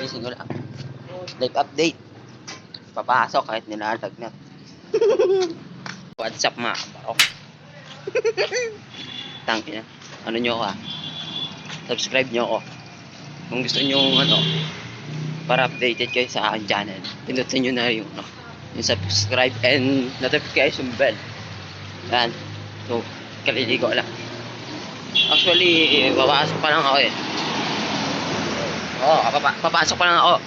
Ayusin ko lang. Live update. Papasok kahit nilalagnat. What's up mga kabarok? Tangina. Ano nyo ako Subscribe nyo ako. Kung gusto nyo para updated kayo sa aking channel, pinutin nyo na yung subscribe and notification bell. Yan. So, kaliligo lang. Actually, papasok pa lang ako papasok pa lang ako.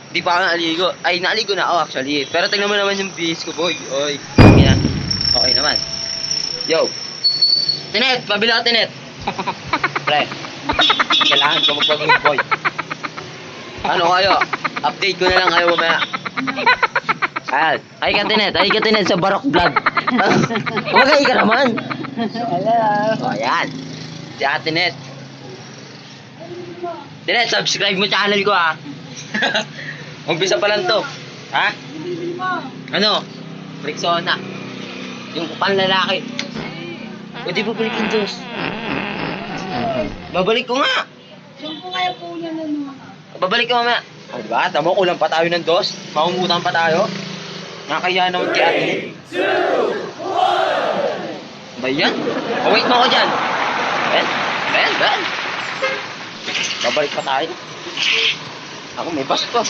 Di pa ako naligo. Ay, naligo na ako actually. Pero tingnan mo naman yung bihis ko, boy. Oy, okay naman. Yo. Tinet, pabila ka, Tinet. Pre. Kailangan ko magpag-move, boy. Ano kayo? Update ko na lang kayo mamaya. Ayan. Ay ka, Tinet, sa Barok Vlog. Magay ka naman. O, ayan. Si Ate Net. Tinet, subscribe mo channel ko, Umpisa pa lang to. Ha? Ano? Rexona. Yung panlalaki. Pwede po balikin dos. Babalik ko nga. Saan po kaya po niya na Babalik ko mamaya. O diba? Tamo, kulang pa tayo ng dos. Maumutang pa tayo. Nakakaya naman kay Ate. 3, 2, 1. Ba yan? O wait mo ako dyan. Ben. Babalik pa tayo. Ako may bus pa.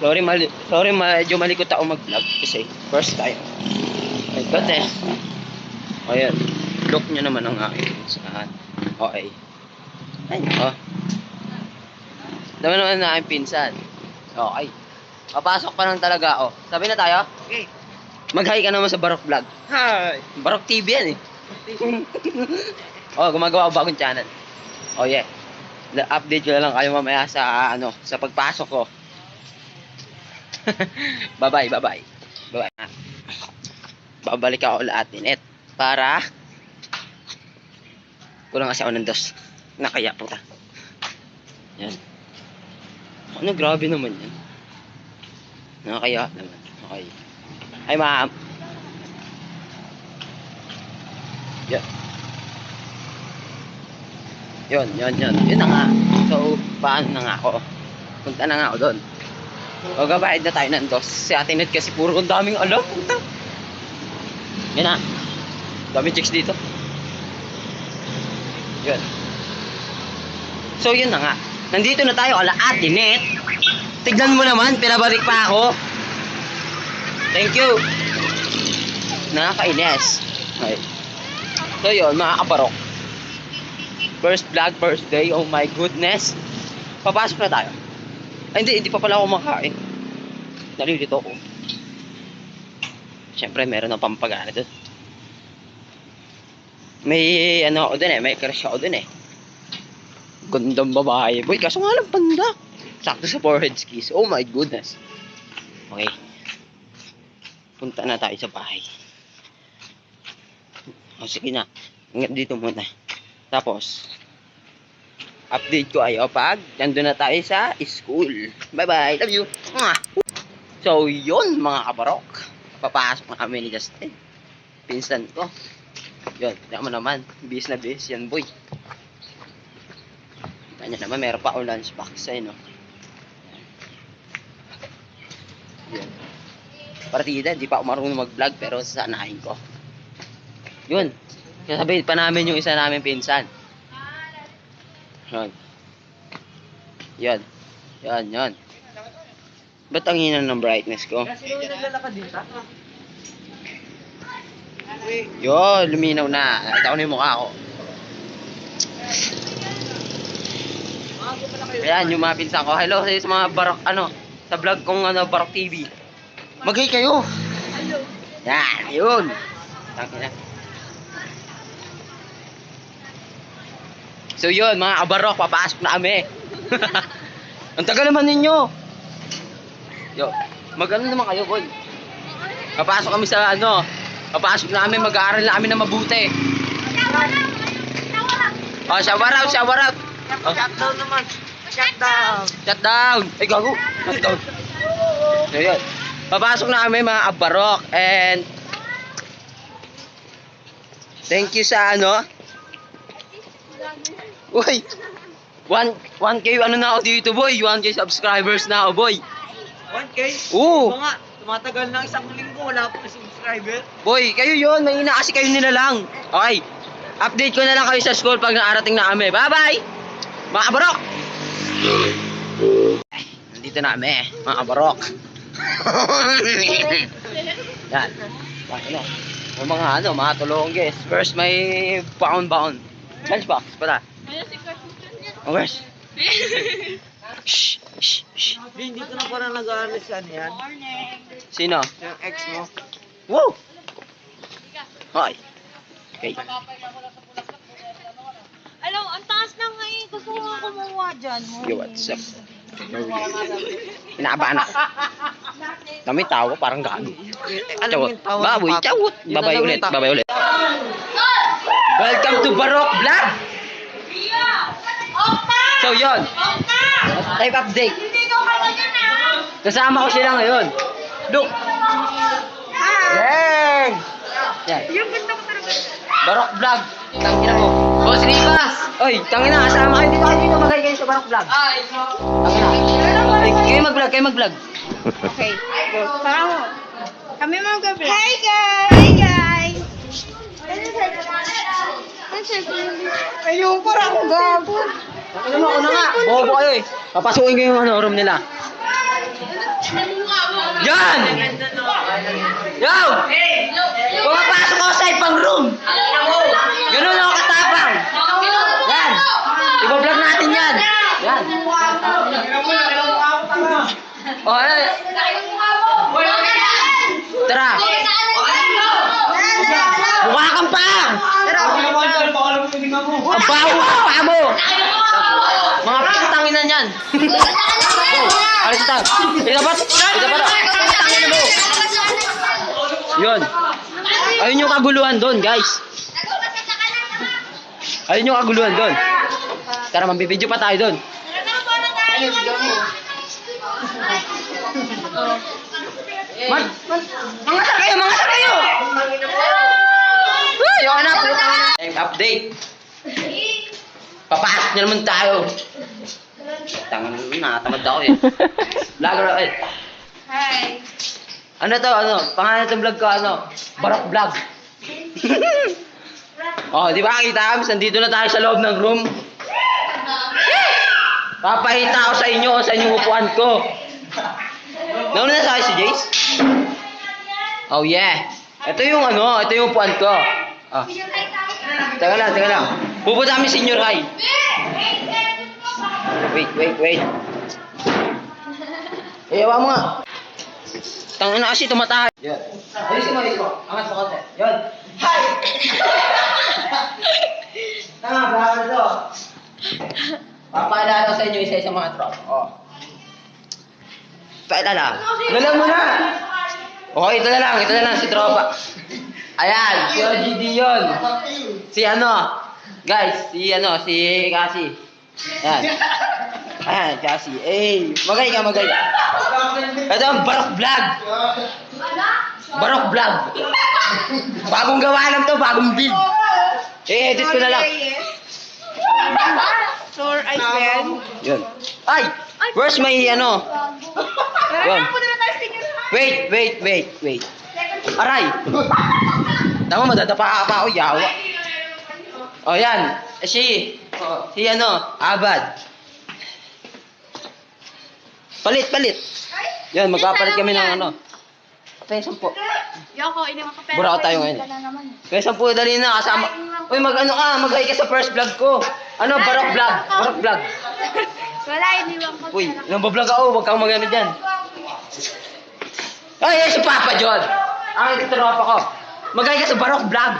Sorry, medyo malikot ako mag-vlog kasi first time. Ay, bate. O yan. Look nyo naman ang aking saan. Okay. Ay, dami naman na aking pinsan. Okay. Papasok pa lang talaga, Sabi na tayo? Okay. Mag-hi ka naman sa Barok Vlog. Hi! Barok TV yan gumagawa ako bagong channel. Yeah. Update ko na lang kayo mamaya sa sa pagpasok ko. Bye-bye. Babalik ako ulit Tinet para kulang kasi ako ng dos. Nakaya po ta. Yan. Ano, grabe naman yan. Nakakaya naman. Okay. Ay, ma'am. Yan. Yun na nga. So, paano na nga ako? Punta na nga ako doon. Gabayad na tayo ng dos. Si Ate Net kasi puro ang daming alam. Yan na. Daming chicks dito. Yun. So, yun na nga. Nandito na tayo ala Ate Net. Tignan mo naman, pinabalik pa ako. Thank you. Nakakainis. Okay. So, yun, mga kabarok. First vlog, first day. Oh my goodness. Papasok na tayo. Ay, hindi pa pala ako makain. Nalilito ako. Siyempre, meron ng pampagana doon. May ako doon may crush ako doon Gandang babae. Boy, kaso nga lang panda. Sakto sa forehead kiss. Oh my goodness. Okay. Punta na tayo sa bahay. Sige na. Ingat dito muna. Tapos, update ko ayo pag nandun na tayo sa school. Bye-bye. Love you. So, yun mga kabarok. Papasok na kami ni Justin. Pinsan ko. Yun. Tama naman. Bis na bis yan, boy. Kanya naman, meron pa ako lunchbox. Ayun, Yun. Partida, di pa ako marunong mag-vlog pero sasanahin ko. Yun. Sasabihin pa namin yung isa namin pinsan. Yun. Ba't ang hina ng brightness ko? Yun, luminaw na. Nakita ko na yung mukha ko. Ayan, yung mga pinsan ko. Hello sa mga Barok, sa vlog kong Barok TV. Mag-hi kayo. Yan, yun. Tangina. So yun, mga kabarok, papasok na kami. Ang tagal naman ninyo. Yo, mag-ano naman kayo, boy. Papasok kami sa papasok na kami, mag-aaral na kami na mabuti. Shower out. Shutdown naman. Shutdown. Ay, gago. Shutdown. So yun. Papasok na kami, mga kabarok. And thank you sa Uy! 1K ano na ako dito, boy. 1K subscribers na ako, boy. 1K? Oo. Oo nga, tumatagal na isang linggo, wala pa subscriber. Boy, kayo yon, mahina kasi kayo nila lang. Okay. Update ko na lang kayo sa school pag naarating na kami. Bye-bye! Mga kabarok! Nandito na kami, mga kabarok. Yan. Ano? O mga tulongges. First, may baon-baon. Lunchbox pala. Oh, where's? Shh, shh, shh. Hindi ko na parang nag-aalis yan. Sino? Yung ex mo. Woo! Hoy. Okay. Alam, ang taas na nga eh. Gusto ko nga kumuha dyan. Yo, what's up? Inaabahan ako. Kami tawa, parang gago. Alam mo yung tawa Baboy, ng papa. chawot. Yun Babay alam mo ulit, yung babay ulit. Welcome to Barok Vlog! So, yun. Live update. Kasama ko sila ngayon. Look. Yang! Yan. Barok Vlog. Tangina mo. Boss Rivas! Oy, tangina, kasama kayo. Dito kayo dito, magay kayo sa Barok Vlog. Tangina. Ay, kayo mag-vlog. Okay, go. Tara mo. Kami mga gabi. Hey guys! Hey guys! Ayun, parang ako gago. Tangina mo, ako na nga. Bobo kayo eh. Papasukin ko yung room nila. Yan! Yo! Pumapasok ako sa ibang room! Ganun ako katapang! Yan! Iba-vlog natin yan! Yan! O, ano? Tara! Mukha kang pa! Ang baho mo! Pa mo! Mga putangin na yan! Alis tayo! Ito pa! Putangin na mo! Yun! Ayun yung kaguluhan doon, guys! Ayun yung kaguluhan doon! Tara, mambibideo pa tayo doon! Mangasar kayo! Mangasar kayo! Ayoko na! Time update! Papasok na naman tayo! Tangan na, natamad ako eh. Vlogger ako eh. Hi. Ano to, ano? Pangalan itong vlog ko, ano? Barok Vlog. Oh, di ba kita kami? Nandito na tayo sa loob ng room. Papahita ako sa inyo sa inyong upuan ko. Nauna na sa akin si Jace? Oh yeah. Ito yung ano, ito yung upuan ko. Ah. Teka lang. Pupunta kami senior high. Wait. Ewa mo nga. Tangin na kasi tumatahay. Yan. Alisin mo. Angat mo konti. Yan. Hi! Tanga, brother to. Papaalala ko sa inyo isa sa mga tropa. Oh. Paalala. Dala mo na. Okay, ito na lang si tropa. Ayan, si OGD yun. Si ano, guys, si Cassie. Ayan, Cassie. Eh, magay ka. Ito ang Barok Vlog. Barok Vlog. Bagong gawa lang to, bagong build. Edit ko na lang. Sure, I can. Yun. Ay! Where's my ano? Yun. Wait. Aray! Tama, madadapa pa ako, yawa. O yan. Si Abad. Palit. Yan, magpapalit kami ng ano. Kaya 10. Yoko, inimak ka Burao tayo ngayon. Kaya 10, dali na kasama. Uy, mag-hi ka sa first vlog ko. Ano, Barok Vlog. Wala, iniwan ko. Uy, nang-vlog ako, huwag kang mag-ano dyan. Ay, si Papa John. Ang tropa ko. Mag-hi ka sa Barok Vlog.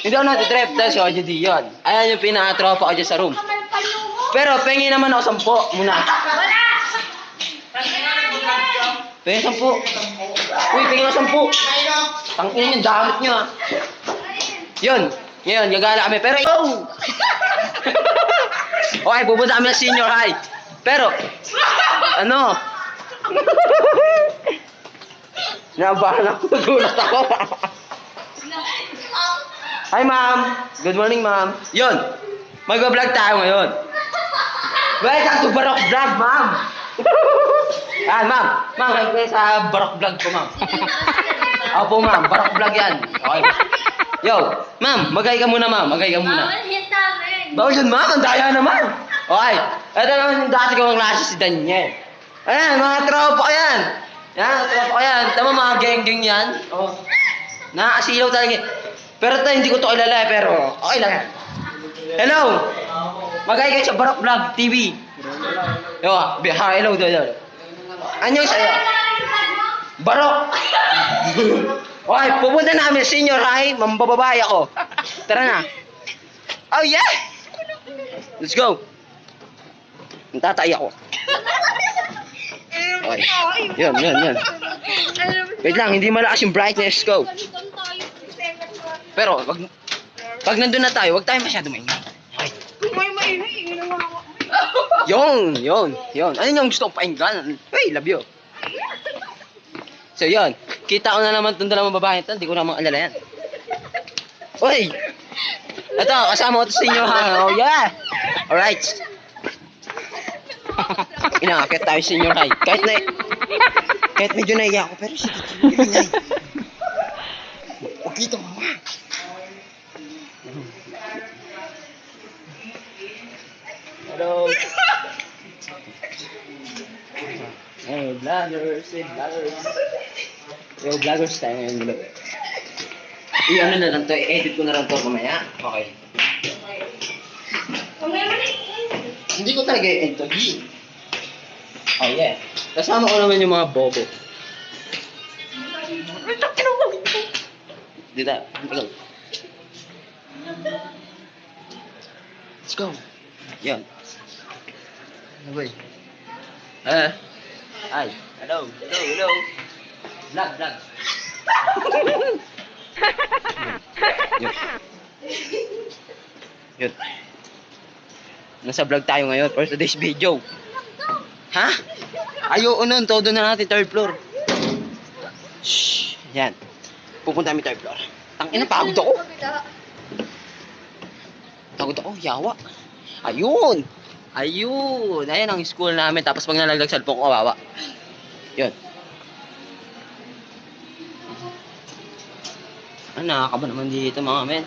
Hindi ako natitrip dahil si OJD yun. Ayan yung pinaka-tropa ko dyan sa room. Pero, pengi naman ako 10 muna. Pengi 10. Uy, pengi ako 10. Tangin yung damit nyo ah. Yun. Ngayon, gagala kami. Pero, okay, pupunta kami ng senior high. Pero, ano? Nabahan ako. Nagulat ako. Hi, ma'am. Good morning, ma'am. Yun. Mag-vlog tayo ngayon. Welcome to Barok Vlog, ma'am. Yan, ma'am. Ma'am, kayo sa Barok Vlog ko, ma'am. Opo, ma'am. Barok Vlog yan. Okay. Yo, ma'am, magay ka muna, ma'am. Magay ka muna. Bawal hit namin. Bawal yun, ma'am. Ang daya naman. Okay. Ito naman yung dati kong klase si Daniel. Ayan, mga tropa ko yan. Yan, tropa ko yan. Tama, mga geng-geng yan. Oh. Nakakasilaw talaga. Pero ito, hindi ko ito kilala, pero okay lang yan. Hello! Magay kayo sa Barok Vlog TV. Yo, hello daw. Anyo sa'yo? Barok! Okay, pupunta namin senior high, mambababae ako. Tara na. Oh yeah! Let's go. Tatay ako. Okay. Yan. Wait lang, hindi malakas yung brightness ko. Pero, pag nandun na tayo, wag tayo masyado maingay. Okay. Yun. Ano yung gusto kong painggan? Hey, love you. So, yun. Kita ko na naman itong dalawang babae ito. Hindi ko naman alala yan. Uy! Ito, kasama ko ito sa inyo, ha? Oh, yeah! Alright. Inaakit tayo sa inyo, hi. Kahit medyo naiya ako, pero sige, ingay. Huwag dito, mama. Hello. Hey, vloggers. Yo, vloggers tayo ngayon. I-ano na lang to, i-edit ko na lang to mamaya. Okay. Hindi ko talaga i-edit to. Oh yeah. Kasama ko naman yung mga bobo. Dito. Let's go. Yan. Ano ba Ay. Hello. Vlog. Yun. Nasa vlog tayo ngayon for today's video. Ha? Ayoko nun. Todo na natin third floor. Shhh. Yan. Pupunta kami third floor. Tangina, pagod ako. Yawa. Ayun. Ayan ang school namin. Tapos pag nalaglag cellphone ko, kawawa. Yun. Nakakaba naman dito mga men.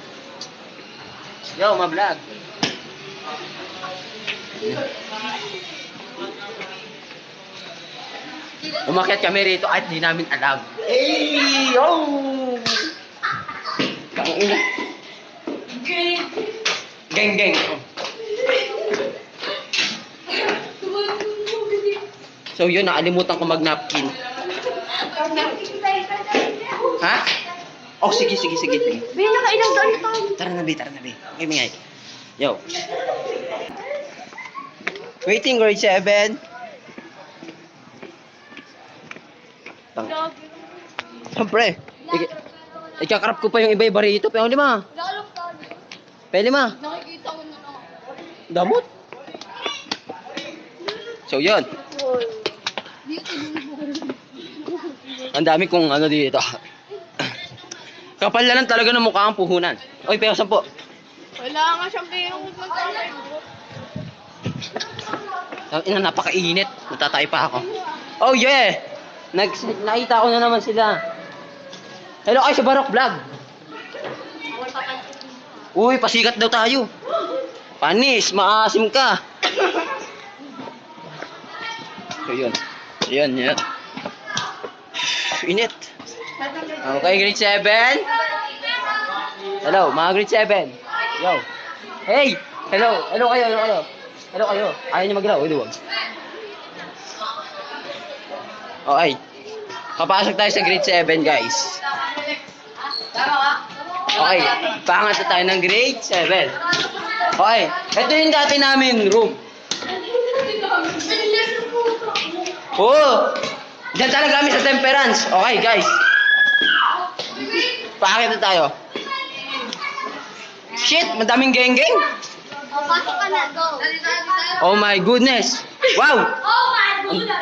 Yo, ma-vlog. Umakyat kami rito at di namin alam. Hey! Yo! Kangina. Geng. So yun, nakalimutan ko mag-napkin. Ha? Oh, sige. Bin, nakailang doon ito. Tara na, be. Okay, mingay. Yo. Waiting, grade 7. Siyempre. Ikakarap ko pa yung iba-iba rito. Pero lima. Nakikita ko na lang. Damot. So, yun. Ang dami kong ano dito. Kapal na lang talaga ng mukha ang puhunan. Oy, pero 10. Wala nga siyang pera kung Napakainit. Natatay pa ako. Oh, yeah! Nakita ko na naman sila. Hello kayo sa Barok Vlog. Uy, pasikat daw tayo. Panis, maasim ka. So, yun. Init. Okay, grade 7. Hello, mga grade 7. Yo. Hey! Hello kayo. Ayaw niyo maglaw, huwag. Okay. Kapasok tayo sa grade 7, guys. Okay, pangat na tayo ng grade 7. Okay, ito yung dati namin room. Diyan talaga kami sa Temperance. Okay, guys. Pakakit na tayo. Shit, madaming geng-geng. Pasok ka na, go. Oh my goodness. Wow.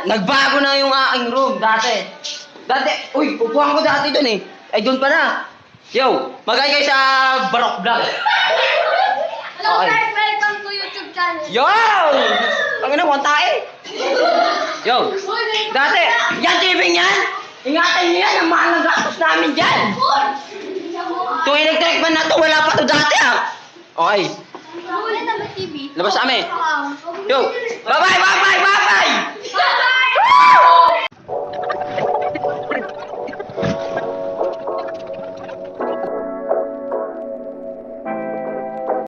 Nagbago na yung aking room dati. Uy, upuan ko dati dun eh. Ay, dun pa na. Yo, magay kayo sa Barok Vlog. Hello, Okay. guys, welcome Yo! Ang ina, wanta eh. Yo! Dati, yan TV yan! Ingatan niyo yan, ang mahal ng gastos namin dyan! Itong electric fan na to, wala pa to dati ah! Okay, labas kami. Yo! Bye-bye! Bye-bye! Bye-bye! Bye!